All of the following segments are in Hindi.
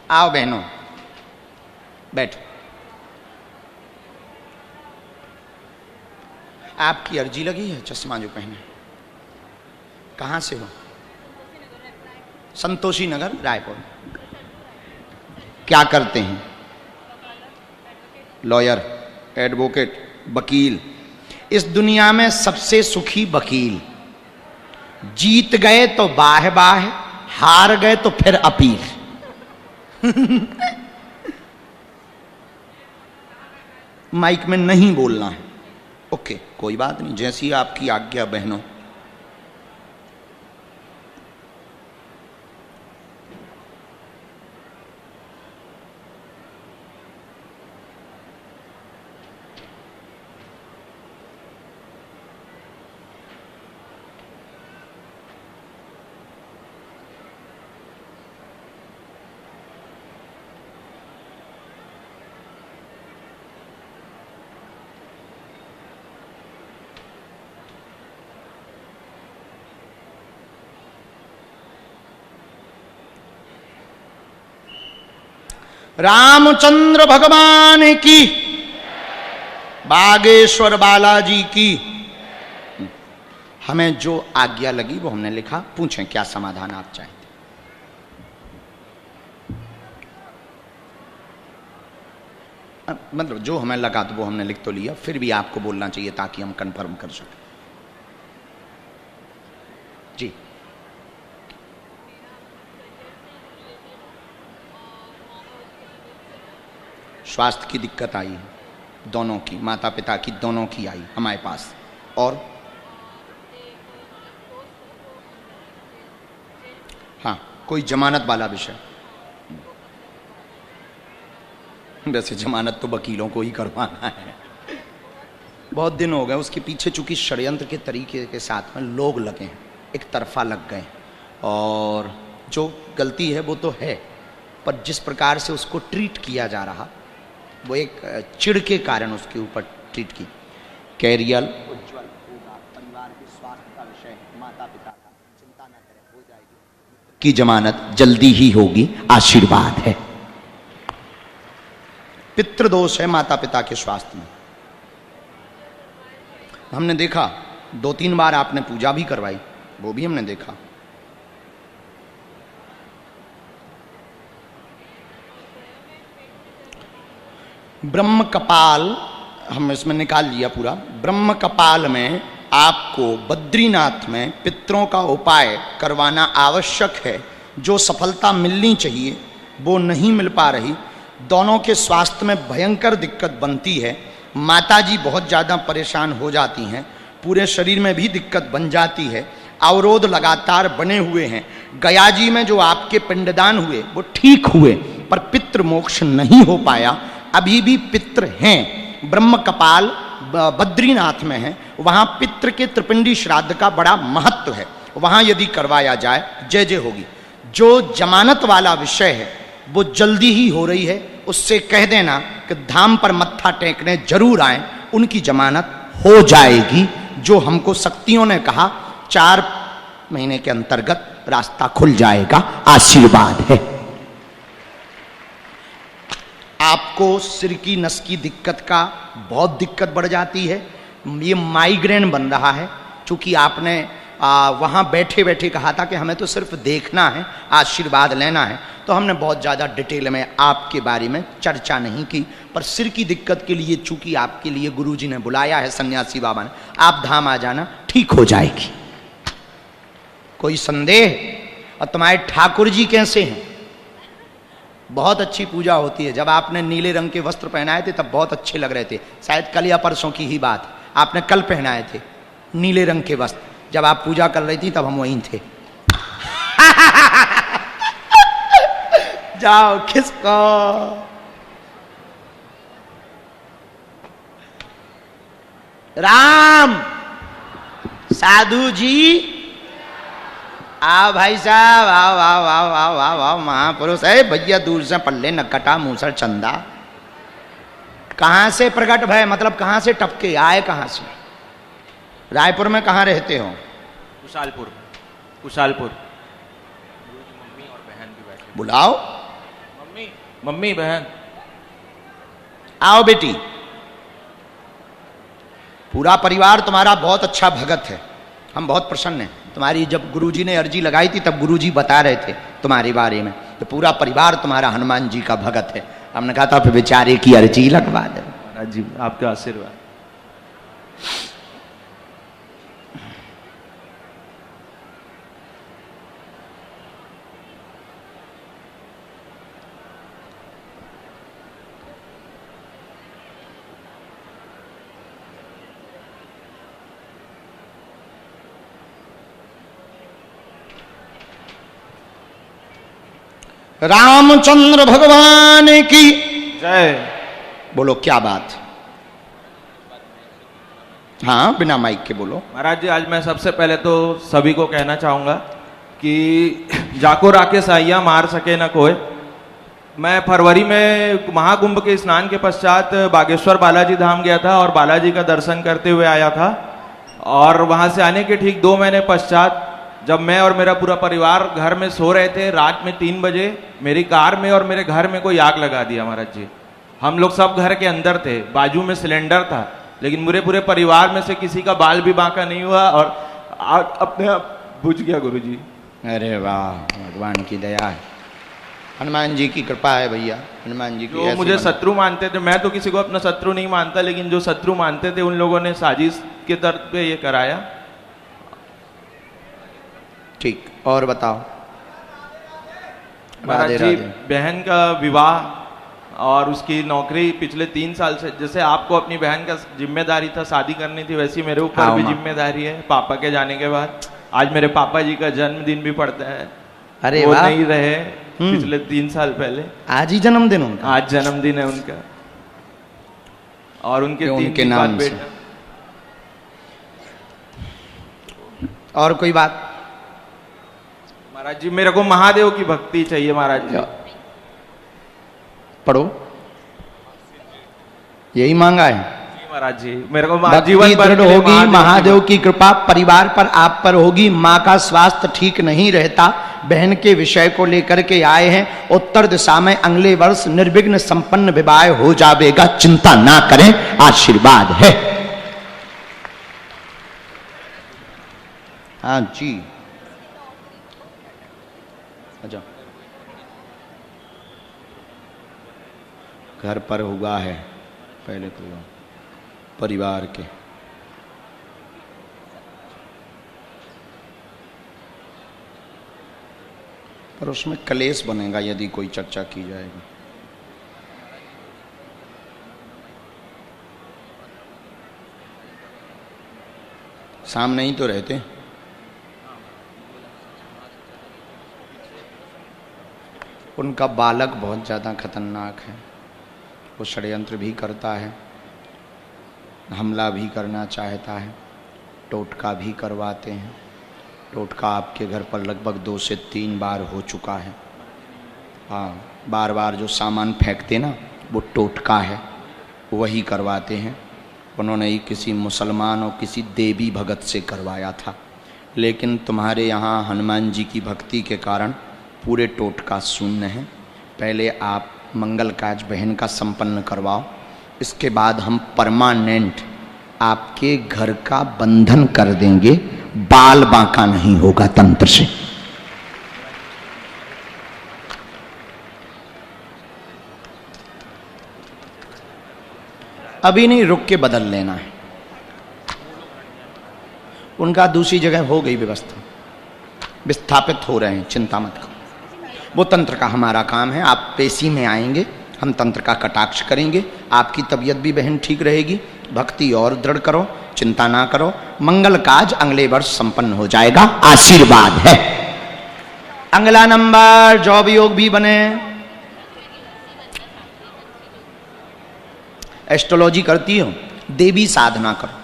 आओ बहनों, बैठो। आपकी अर्जी लगी है? चश्मा जो पहने, कहाँ से हो? संतोषी नगर, रायपुर। क्या करते हैं? लॉयर, एडवोकेट, वकील। इस दुनिया में सबसे सुखी वकील। जीत गए तो बाह बाह, हार गए तो फिर अपील। माइक में नहीं बोलना है। ओके, कोई बात नहीं, जैसी आपकी आज्ञा बहनों। रामचंद्र भगवान की, बागेश्वर बालाजी की। हमें जो आज्ञा लगी वो हमने लिखा। पूछें क्या समाधान आप चाहते? मतलब जो हमें लगा तो वो हमने लिख तो लिया, फिर भी आपको बोलना चाहिए ताकि हम कंफर्म कर सकें। जी, स्वास्थ्य की दिक्कत आई है दोनों की, माता पिता की दोनों की आई हमारे पास। और हाँ, कोई जमानत वाला विषय। वैसे जमानत तो वकीलों को ही करवाना है। बहुत दिन हो गए उसके पीछे, चूंकि षड्यंत्र के तरीके के साथ में लोग लगे हैं, एक तरफा लग गए, और जो गलती है वो तो है, पर जिस प्रकार से उसको ट्रीट किया जा रहा वो एक चिढ़ के कारण उसके ऊपर ट्रीट की। कैरियर उज्जवल होगा, परिवार के स्वास्थ्य का विषय है, माता पिता का, चिंता न करें, हो जाएगी। की जमानत जल्दी ही होगी, आशीर्वाद है। पितृदोष है माता पिता के स्वास्थ्य में। हमने देखा 2-3 बार आपने पूजा भी करवाई, वो भी हमने देखा। ब्रह्म कपाल हम इसमें निकाल लिया पूरा। ब्रह्म कपाल में आपको बद्रीनाथ में पितरों का उपाय करवाना आवश्यक है। जो सफलता मिलनी चाहिए वो नहीं मिल पा रही। दोनों के स्वास्थ्य में भयंकर दिक्कत बनती है। माताजी बहुत ज़्यादा परेशान हो जाती हैं, पूरे शरीर में भी दिक्कत बन जाती है, अवरोध लगातार बने हुए हैं। गया जी में जो आपके पिंडदान हुए वो ठीक हुए, पर पितृ मोक्ष नहीं हो पाया। अभी भी पितृ हैं। ब्रह्म कपाल बद्रीनाथ में है, वहाँ पितृ के त्रिपिंडी श्राद्ध का बड़ा महत्व है। वहाँ यदि करवाया जाए जय जय होगी। जो जमानत वाला विषय है वो जल्दी ही हो रही है, उससे कह देना कि धाम पर मत्था टेकने जरूर आए, उनकी जमानत हो जाएगी। जो हमको शक्तियों ने कहा 4 महीने के अंतर्गत रास्ता खुल जाएगा, आशीर्वाद है। आपको सिर की नस की दिक्कत का बहुत दिक्कत बढ़ जाती है, ये माइग्रेन बन रहा है। चूंकि आपने वहाँ बैठे बैठे कहा था कि हमें तो सिर्फ देखना है, आशीर्वाद लेना है, तो हमने बहुत ज़्यादा डिटेल में आपके बारे में चर्चा नहीं की। पर सिर की दिक्कत के लिए चूंकि आपके लिए गुरुजी ने बुलाया है, सन्यासी बाबा ने, आप धाम आ जाना, ठीक हो जाएगी। कोई संदेह? और तुम्हारे ठाकुर जी कैसे हैं? बहुत अच्छी पूजा होती है। जब आपने नीले रंग के वस्त्र पहनाए थे तब बहुत अच्छे लग रहे थे। शायद कल या परसों की ही बात, आपने कल पहनाए थे नीले रंग के वस्त्र। जब आप पूजा कर रही थी तब हम वहीं थे। जाओ खिसको। राम साधु जी, आओ भाई साहब, आओ आओ आओ आओ आओ आओ, महापुरुष है भैया, दूर से पल्ले नकटा मूसर चंदा। कहाँ से प्रकट भय, मतलब कहाँ से टपके आए, कहाँ से? रायपुर में कहाँ रहते हो? कुशालपुर। मम्मी और बहन भी बैठे। बुलाओ। मम्मी मम्मी बहन। आओ बेटी। पूरा परिवार तुम्हारा बहुत अच्छा भगत है, हम बहुत प्रसन्न हैं। तुम्हारी जब गुरुजी ने अर्जी लगाई थी तब गुरुजी बता रहे थे तुम्हारे बारे में, तो पूरा परिवार तुम्हारा हनुमान जी का भगत है। हमने कहा था फिर बेचारे की अर्जी लगवा दे। महाराज जी आपका आशीर्वाद। रामचंद्र भगवान की जय। बोलो क्या बात। हाँ बिना माइक के बोलो। महाराज जी आज मैं सबसे पहले तो सभी को कहना चाहूंगा कि जाको राकेश आइया मार सके न कोई। मैं फरवरी में महाकुंभ के स्नान के पश्चात बागेश्वर बालाजी धाम गया था और बालाजी का दर्शन करते हुए आया था। और वहां से आने के ठीक 2 महीने पश्चात जब मैं और मेरा पूरा परिवार घर में सो रहे थे, रात में 3 बजे मेरी कार में और मेरे घर में कोई आग लगा दिया महाराज जी। हम लोग सब घर के अंदर थे, बाजू में सिलेंडर था, लेकिन मेरे पूरे परिवार में से किसी का बाल भी बांका नहीं हुआ और आग अपने आप बुझ गया गुरुजी। अरे वाह, भगवान की दया है, हनुमान जी की कृपा है भैया। हनुमान जी की जो मुझे शत्रु मानते थे, मैं तो किसी को अपना शत्रु नहीं मानता, लेकिन जो शत्रु मानते थे उन लोगों ने साजिश के तर्ज पे ये कराया। ठीक, और बताओ। महाराज जी बहन का विवाह और उसकी नौकरी पिछले 3 साल से, जैसे आपको अपनी बहन का जिम्मेदारी था शादी करनी थी, वैसी मेरे ऊपर भी जिम्मेदारी है पापा के जाने के बाद। आज मेरे पापा जी का जन्मदिन भी पड़ता है। अरे वो वाह। नहीं रहे पिछले 3 साल पहले। आज ही जन्मदिन उनका? आज जन्मदिन है उनका और उनके 3 नाम से। बेटा। और कोई बात? महाराज जी मेरे को महादेव की भक्ति चाहिए महाराज जी। पढ़ो, यही मांगा है महाराज जी। मेरे को जीवन भर होगी, महादेव की कृपा परिवार पर आप पर होगी। माँ का स्वास्थ्य ठीक नहीं रहता, बहन के विषय को लेकर के आए हैं। उत्तर दिशा में अगले वर्ष निर्विघ्न संपन्न विवाह हो जाएगा, चिंता ना करें, आशीर्वाद है। हाँ जी, अच्छा घर पर हुआ है पहले तो परिवार के। पर उसमें कलेश बनेगा यदि कोई चर्चा की जाएगी। सामने ही तो रहते। उनका बालक बहुत ज़्यादा खतरनाक है, वो षड्यंत्र भी करता है, हमला भी करना चाहता है, टोटका भी करवाते हैं। टोटका आपके घर पर लगभग 2 से 3 बार हो चुका है। हाँ, बार बार जो सामान फेंकते ना वो टोटका है, वही करवाते हैं। उन्होंने ही किसी मुसलमान और किसी देवी भगत से करवाया था, लेकिन तुम्हारे यहाँ हनुमान जी की भक्ति के कारण पूरे टोटका शून्य है। पहले आप मंगल काज बहन का संपन्न करवाओ, इसके बाद हम परमानेंट आपके घर का बंधन कर देंगे, बाल बांका नहीं होगा तंत्र से। अभी नहीं, रुक के बदल लेना है। उनका दूसरी जगह हो गई व्यवस्था, विस्थापित हो रहे हैं, चिंता मत करो। वो तंत्र का हमारा काम है। आप पेशी में आएंगे, हम तंत्र का कटाक्ष करेंगे, आपकी तबीयत भी बहन ठीक रहेगी। भक्ति और दृढ़ करो, चिंता ना करो, मंगल काज अगले वर्ष संपन्न हो जाएगा, आशीर्वाद है। अगला नंबर जॉब योग भी बने। एस्ट्रोलॉजी करती हो, देवी साधना करो।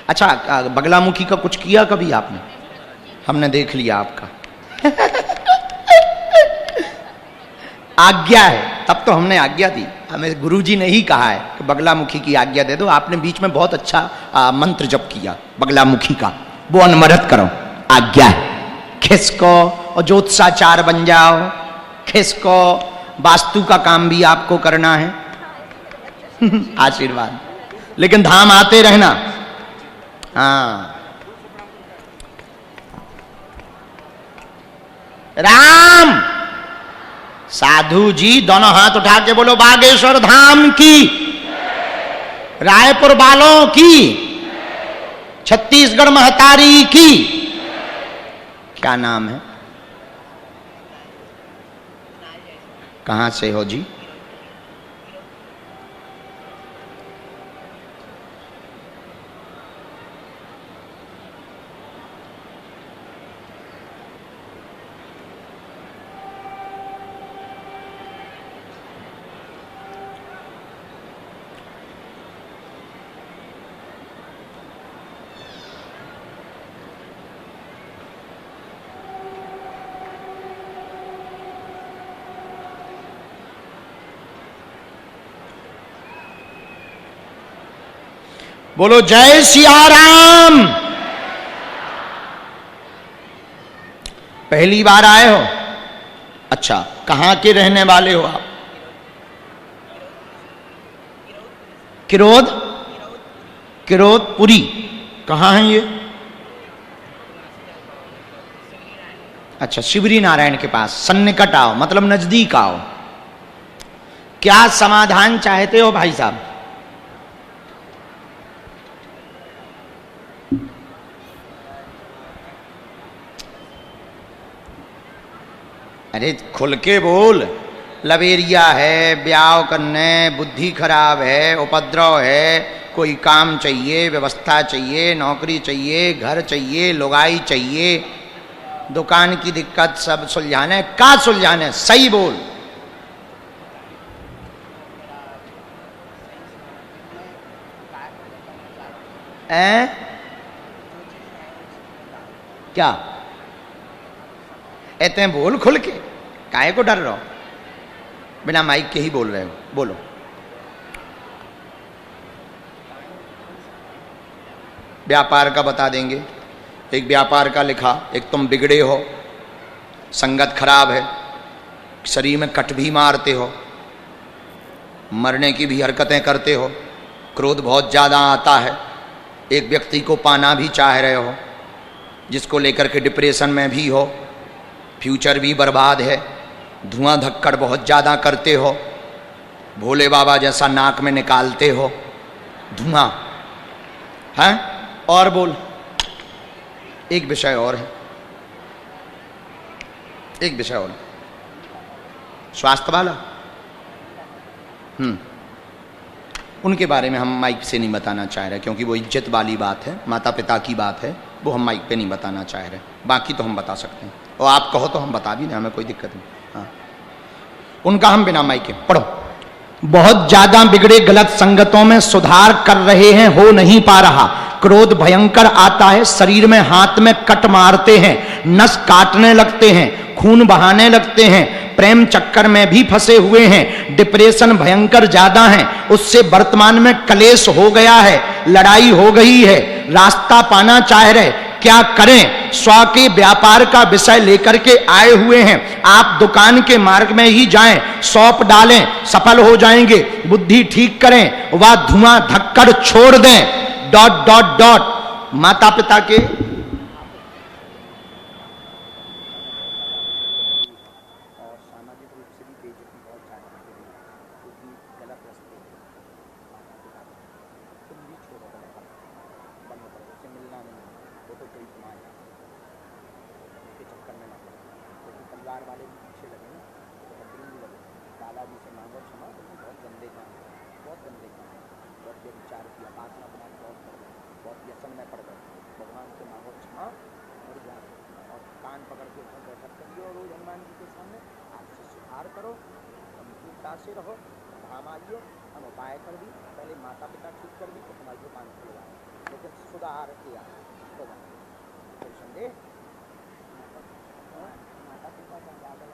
अच्छा, बगलामुखी का कुछ किया कभी आपने? हमने देख लिया आपका। आज्ञा है, तब तो हमने आज्ञा दी। हमें गुरुजी ने ही कहा है कि बगलामुखी की आज्ञा दे दो। आपने बीच में बहुत अच्छा मंत्र जप किया बगलामुखी का, वो अनवरत करो, आज्ञा है। खिसको और ज्योतिषाचार बन जाओ, खिसको वास्तु का काम भी आपको करना है। आशीर्वाद, लेकिन धाम आते रहना। हाँ, राम साधु जी दोनों हाथ उठा के बोलो बागेश्वर धाम की, रायपुर वालों की, छत्तीसगढ़ महतारी की। क्या नाम है? कहां से हो जी? बोलो जय सिया राम। पहली बार आए हो? अच्छा, कहां के रहने वाले हो आप? किरोद, किरोदपुरी कहां है ये? अच्छा, शिवरी नारायण के पास। सन्निकट आओ, मतलब नजदीक आओ। क्या समाधान चाहते हो भाई साहब? अरे खुल के बोल। लवेरिया है, ब्याह करने, बुद्धि खराब है, उपद्रव है, कोई काम चाहिए, व्यवस्था चाहिए, नौकरी चाहिए, घर चाहिए, लुगाई चाहिए, दुकान की दिक्कत सब सुलझाने। का सुलझाने? सही बोल। क्या ऐते बोल खुल के, काहे को डर रहे हो? बिना माइक के ही बोल रहे हो, बोलो। व्यापार का बता देंगे। एक व्यापार का लिखा, एक तुम बिगड़े हो, संगत खराब है, शरीर में कट भी मारते हो, मरने की भी हरकतें करते हो, क्रोध बहुत ज़्यादा आता है, एक व्यक्ति को पाना भी चाह रहे हो जिसको लेकर के डिप्रेशन में भी हो, फ्यूचर भी बर्बाद है, धुआं धक्कड़ बहुत ज़्यादा करते हो, भोले बाबा जैसा नाक में निकालते हो धुआं, हैं? और बोल, एक विषय और है, एक विषय और, स्वास्थ्य वाला। उनके बारे में हम माइक से नहीं बताना चाह रहे क्योंकि वो इज्जत वाली बात है, माता पिता की बात है, वो हम माइक पे नहीं बताना चाह रहे। बाकी तो हम बता सकते हैं, और आप कहो तो हम बता भी दें, हमें कोई दिक्कत नहीं। हाँ, उनका हम बिना माइक के। पढ़ो। बहुत ज्यादा बिगड़े गलत संगतों में सुधार कर रहे हैं, हो नहीं पा रहा। क्रोध भयंकर आता है, शरीर में हाथ में कट मारते हैं, नस काटने लगते हैं, खून बहाने लगते हैं, प्रेम चक्कर में भी फंसे हुए हैं, डिप्रेशन भयंकर ज्यादा है, उससे वर्तमान में कलेश हो गया है, लड़ाई हो गई है, रास्ता पाना चाह रहे, क्या करें? स्व के व्यापार का विषय लेकर के आए हुए हैं। आप दुकान के मार्ग में ही जाएं, सौंप डालें, सफल हो जाएंगे। बुद्धि ठीक करें, वह धुआं धक्कड़ छोड़ दें। ... माता पिता के से रहो, धाम आइयो, हम उपाय कर दी, पहले माता पिता ठीक कर दी तो तुम्हारी दुकान खुल जाए, लेकिन सुधार किया होगा। कोई संदेह? माता पिता का ज्यादा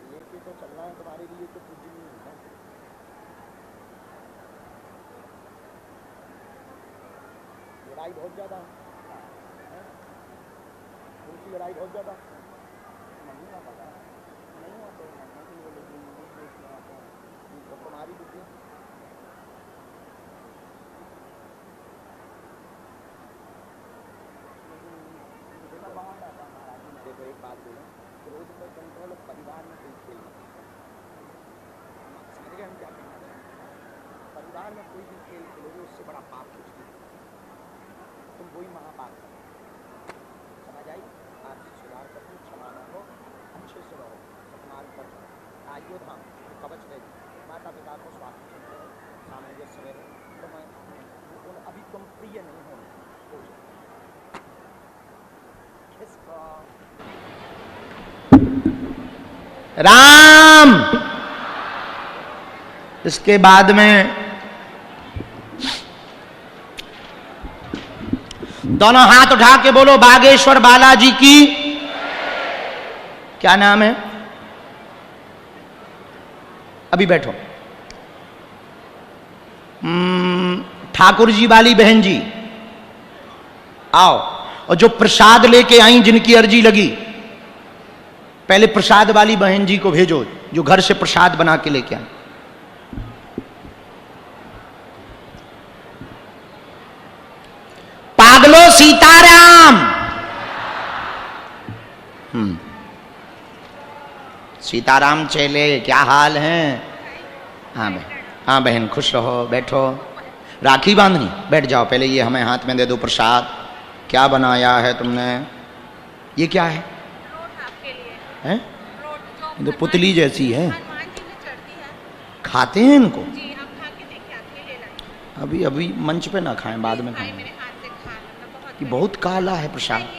लेके तो चलना है तुम्हारे लिए तो कुछ नहीं है। लड़ाई बहुत ज्यादा है, उनकी लड़ाई बहुत ज्यादा नहीं हो पाता, नहीं होते हैं। बात बोलें, क्रोध पर कंट्रोल परिवार में कोई खेल मत खेलो। समझ गए हम क्या कहना चाहते हैं? परिवार में कोई भी खेल खेलोगे उससे बड़ा पाप कुछ नहीं, तुम वही महापाप करो। समझ आई? आपसे सुधार करके क्षमा न हो, अच्छे से रहो, सतनाल कर आयुधाम कवच है, माता पिता को स्वास्थ्य चिंता सामंजस्य रहे, तो मैं अभी तुम प्रिय नहीं हो राम। इसके बाद में दोनों हाथ उठा के बोलो बागेश्वर बालाजी की। क्या नाम है? अभी बैठो। ठाकुर जी वाली बहन जी आओ, और जो प्रसाद लेके आई जिनकी अर्जी लगी, पहले प्रसाद वाली बहन जी को भेजो जो घर से प्रसाद बना के लेके आए। पागलो सीताराम। सीताराम चेले क्या हाल है? हाँ बहन, हाँ बहन खुश रहो, बैठो। राखी बांधनी? बैठ जाओ, पहले ये हमें हाथ में दे दो प्रसाद। क्या बनाया है तुमने? ये क्या है? हैं? ये तो पुतली जैसी है। खाते हैं इनको? अभी अभी मंच पे ना खाएं, बाद में खाएं। कि बहुत काला है प्रसाद।